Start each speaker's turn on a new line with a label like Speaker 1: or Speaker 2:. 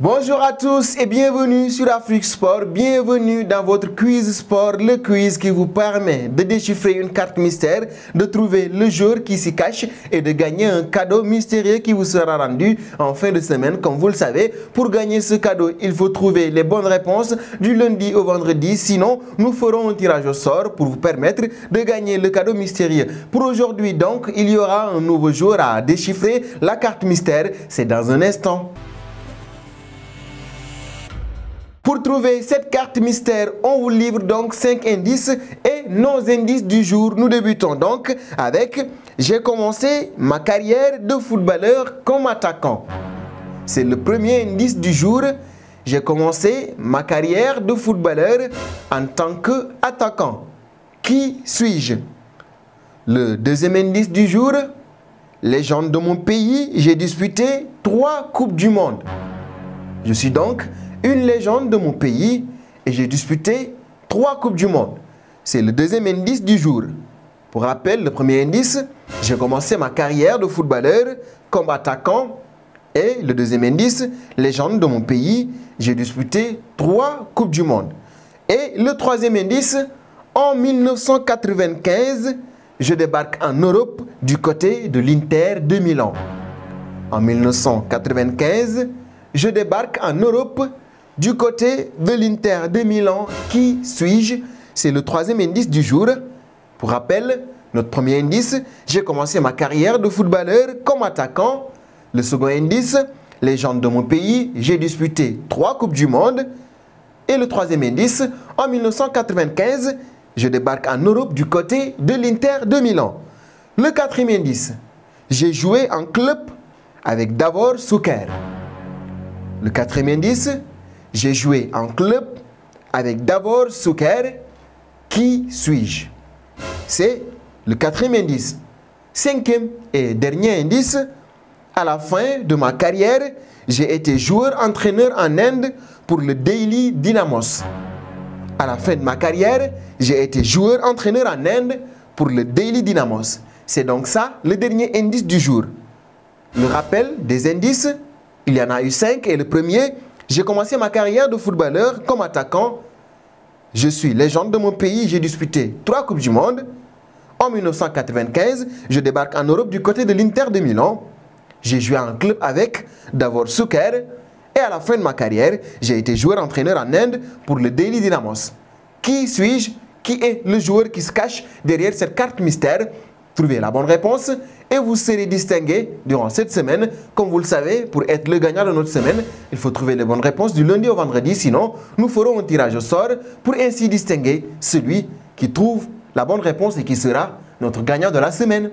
Speaker 1: Bonjour à tous et bienvenue sur Afrique Sport, bienvenue dans votre quiz sport, le quiz qui vous permet de déchiffrer une carte mystère, de trouver le joueur qui s'y cache et de gagner un cadeau mystérieux qui vous sera rendu en fin de semaine. Comme vous le savez, pour gagner ce cadeau, il faut trouver les bonnes réponses du lundi au vendredi, sinon nous ferons un tirage au sort pour vous permettre de gagner le cadeau mystérieux. Pour aujourd'hui donc, il y aura un nouveau joueur à déchiffrer, la carte mystère, c'est dans un instant. Pour trouver cette carte mystère, on vous livre donc 5 indices et nos indices du jour. Nous débutons donc avec « J'ai commencé ma carrière de footballeur comme attaquant ». C'est le premier indice du jour. J'ai commencé ma carrière de footballeur en tant qu'attaquant. Qui suis-je? Le deuxième indice du jour. Légende de mon pays, j'ai disputé 3 Coupes du Monde. Je suis donc une légende de mon pays et j'ai disputé 3 Coupes du Monde. C'est le deuxième indice du jour. Pour rappel, le premier indice, j'ai commencé ma carrière de footballeur comme attaquant. Et le deuxième indice, légende de mon pays, j'ai disputé 3 Coupes du Monde. Et le troisième indice, en 1995, je débarque en Europe du côté de l'Inter de Milan. En 1995, je débarque en Europe du côté de l'Inter de Milan. Qui suis-je? C'est le troisième indice du jour. Pour rappel, notre premier indice, j'ai commencé ma carrière de footballeur comme attaquant. Le second indice, légende de mon pays, j'ai disputé 3 Coupes du Monde. Et le troisième indice, en 1995, je débarque en Europe du côté de l'Inter de Milan. Le quatrième indice, j'ai joué en club avec Davor Šuker. Le quatrième indice, j'ai joué en club avec Davor Šuker. Qui suis-je? C'est le quatrième indice. Cinquième et dernier indice, à la fin de ma carrière, j'ai été joueur-entraîneur en Inde pour le Delhi Dynamos. À la fin de ma carrière, j'ai été joueur-entraîneur en Inde pour le Delhi Dynamos. C'est donc ça le dernier indice du jour. Le rappel des indices, il y en a eu 5 et le premier, j'ai commencé ma carrière de footballeur comme attaquant. Je suis légende de mon pays, j'ai disputé 3 Coupes du Monde. En 1995, je débarque en Europe du côté de l'Inter de Milan. J'ai joué en club avec Davor Šuker. Et à la fin de ma carrière, j'ai été joueur-entraîneur en Inde pour le Delhi Dynamos. Qui suis-je? Qui est le joueur qui se cache derrière cette carte mystère? Trouvez la bonne réponse et vous serez distingué durant cette semaine. Comme vous le savez, pour être le gagnant de notre semaine, il faut trouver les bonnes réponses du lundi au vendredi. Sinon, nous ferons un tirage au sort pour ainsi distinguer celui qui trouve la bonne réponse et qui sera notre gagnant de la semaine.